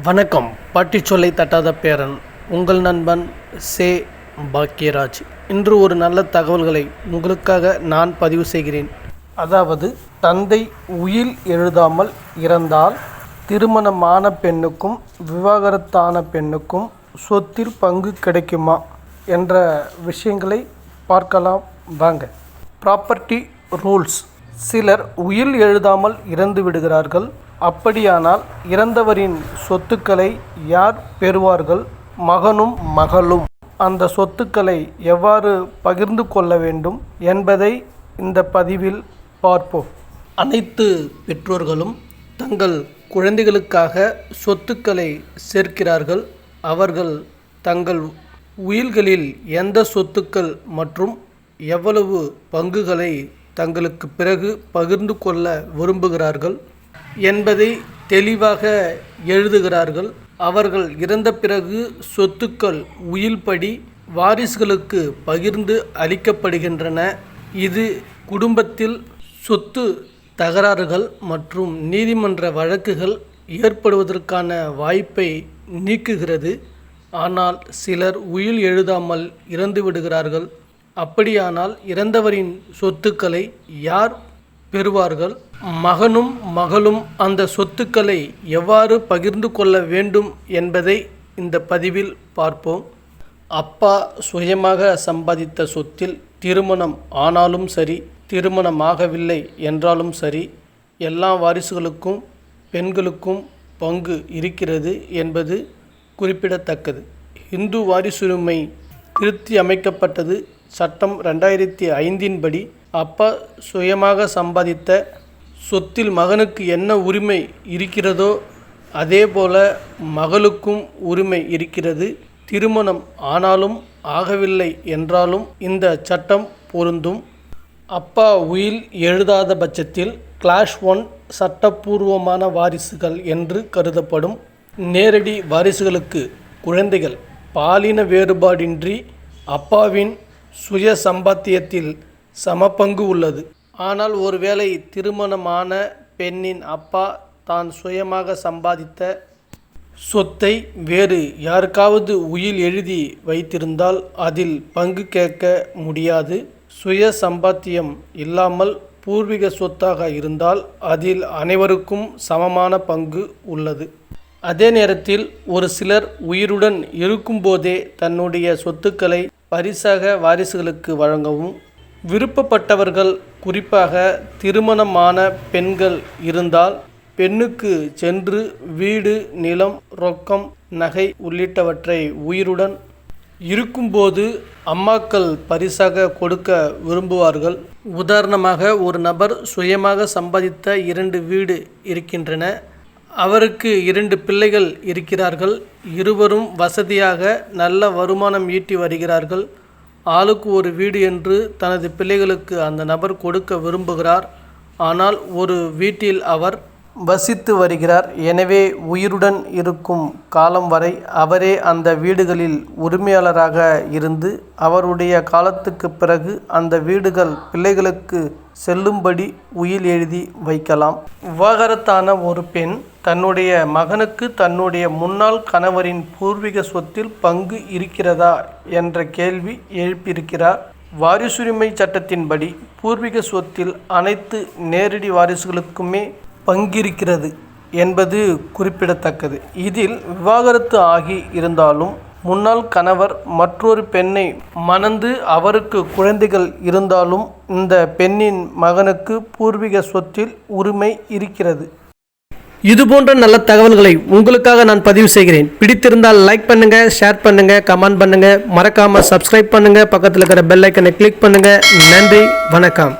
வணக்கம். பாட்டி சொல்லை தட்டாத பேரன் உங்கள் நண்பன் சே பாக்கியராஜ். இன்று ஒரு நல்ல தகவல்களை உங்களுக்காக நான் பதிவு செய்கிறேன். அதாவது, தந்தை உயில் எழுதாமல் இறந்தால் திருமணமான பெண்ணுக்கும் விவாகரத்தான பெண்ணுக்கும் சொத்தில் பங்கு கிடைக்குமா என்ற விஷயங்களை பார்க்கலாம் வாங்க. Property rules. சிலர் உயில் எழுதாமல் இறந்து விடுகிறார்கள். அப்படியானால் இறந்தவரின் சொத்துக்களை யார் பெறுவார்கள்? மகனும் மகளும் அந்த சொத்துக்களை எவ்வாறு பகிர்ந்து கொள்ள வேண்டும் என்பதை இந்த பதிவில் பார்ப்போம். அனைத்து பெற்றோர்களும் தங்கள் குழந்தைகளுக்காக சொத்துக்களை சேர்க்கிறார்கள். அவர்கள் தங்கள் உயில்களில் எந்த சொத்துக்கள் மற்றும் எவ்வளவு பங்குகளை தங்களுக்கு பிறகு பகிர்ந்து கொள்ள விரும்புகிறார்கள் என்பதை தெளிவாக எழுதுகிறார்கள். அவர்கள் இறந்த பிறகு சொத்துக்கள் உயில்படி வாரிசுகளுக்கு பகிர்ந்து அளிக்கப்படுகின்றன. இது குடும்பத்தில் சொத்து தகராறுகள் மற்றும் நீதிமன்ற வழக்குகள் ஏற்படுவதற்கான வாய்ப்பை நீக்குகிறது. ஆனால் சிலர் உயில் எழுதாமல் இறந்து விடுகிறார்கள். அப்படியானால் இறந்தவரின் சொத்துக்களை யார் பெறுவார்கள்? மகனும் மகளும் அந்த சொத்துக்களை எவ்வாறு பகிர்ந்து கொள்ள வேண்டும் என்பதை இந்த பதிவில் பார்ப்போம். அப்பா சுயமாக சம்பாதித்த சொத்தில் திருமணம் ஆனாலும் சரி, திருமணமாகவில்லை என்றாலும் சரி, எல்லா வாரிசுகளுக்கும் பெண்களுக்கும் பங்கு இருக்கிறது என்பது குறிப்பிடத்தக்கது. இந்து வாரிசுரிமை திருத்தி அமைக்கப்பட்டது. சட்டம் 2005 படி அப்பா சுயமாக சம்பாதித்த சொத்தில் மகனுக்கு என்ன உரிமை இருக்கிறதோ அதேபோல மகளுக்கும் உரிமை இருக்கிறது. திருமணம் ஆனாலும் ஆகவில்லை என்றாலும் இந்த சட்டம் பொருந்தும். அப்பா உயில் எழுதாத பட்சத்தில் கிளாஸ் 1 சட்டப்பூர்வமான வாரிசுகள் என்று கருதப்படும். நேரடி வாரிசுகளுக்கு குழந்தைகள் பாலின வேறுபாடின்றி அப்பாவின் சுய சம்பாத்தியத்தில் சமபங்கு உள்ளது. ஆனால் ஒருவேளை திருமணமான பெண்ணின் அப்பா தான் சுயமாக சம்பாதித்த சொத்தை வேறு யாருக்காவது உயில் எழுதி வைத்திருந்தால் அதில் பங்கு கேட்க முடியாது. சுய சம்பாத்தியம் இல்லாமல் பூர்வீக சொத்தாக இருந்தால் அதில் அனைவருக்கும் சமமான பங்கு உள்ளது. அதே நேரத்தில் ஒரு சிலர் உயிருடன் இருக்கும்போதே தன்னுடைய சொத்துக்களை பரிசாக வாரிசுகளுக்கு வழங்கவும் விருப்பப்பட்டவர்கள், குறிப்பாக திருமணமான பெண்கள் இருந்தால் பெண்ணுக்கு சென்று வீடு, நிலம், ரொக்கம், நகை உள்ளிட்டவற்றை உயிருடன் இருக்கும்போது அம்மாக்கள் பரிசாக கொடுக்க விரும்புவார்கள். உதாரணமாக, ஒரு நபர் சுயமாக சம்பாதித்த 2 வீடு இருக்கின்றன. அவருக்கு 2 பிள்ளைகள் இருக்கிறார்கள். இருவரும் வசதியாக நல்ல வருமானம் ஈட்டி வருகிறார்கள். ஆளுக்கு ஒரு வீடு என்று தனது பிள்ளைகளுக்கு அந்த நபர் கொடுக்க விரும்புகிறார். ஆனால் ஒரு வீட்டில் அவர் வசித்து வருகிறார். எனவே உயிருடன் இருக்கும் காலம் வரை அவரே அந்த வீடுகளில் உரிமையாளராக இருந்து அவருடைய காலத்துக்கு பிறகு அந்த வீடுகள் பிள்ளைகளுக்கு செல்லும்படி உயில் எழுதி வைக்கலாம். விவாகரத்தான ஒரு பெண் தன்னுடைய மகனுக்கு தன்னுடைய முன்னாள் கணவரின் பூர்வீக சொத்தில் பங்கு இருக்கிறதா என்ற கேள்வி எழுப்பியிருக்கிறார். வாரிசுரிமை சட்டத்தின்படி பூர்வீக சொத்தில் அனைத்து நேரடி வாரிசுகளுக்குமே பங்கிருக்கிறது என்பது குறிப்பிடத்தக்கது. இதில் விவாகரத்து ஆகி இருந்தாலும் முன்னாள் கணவர் மற்றொரு பெண்ணை மணந்து அவருக்கு குழந்தைகள் இருந்தாலும் இந்த பெண்ணின் மகனுக்கு பூர்வீக சொத்தில் உரிமை இருக்கிறது. இதுபோன்ற நல்ல தகவல்களை உங்களுக்காக நான் பதிவு செய்கிறேன். பிடித்திருந்தால் லைக் பண்ணுங்க, ஷேர் பண்ணுங்க, கமெண்ட் பண்ணுங்க, மறக்காம சப்ஸ்கிரைப் பண்ணுங்க, பக்கத்தில் இருக்கிற பெல் ஐக்கனை கிளிக் பண்ணுங்க. நன்றி, வணக்கம்.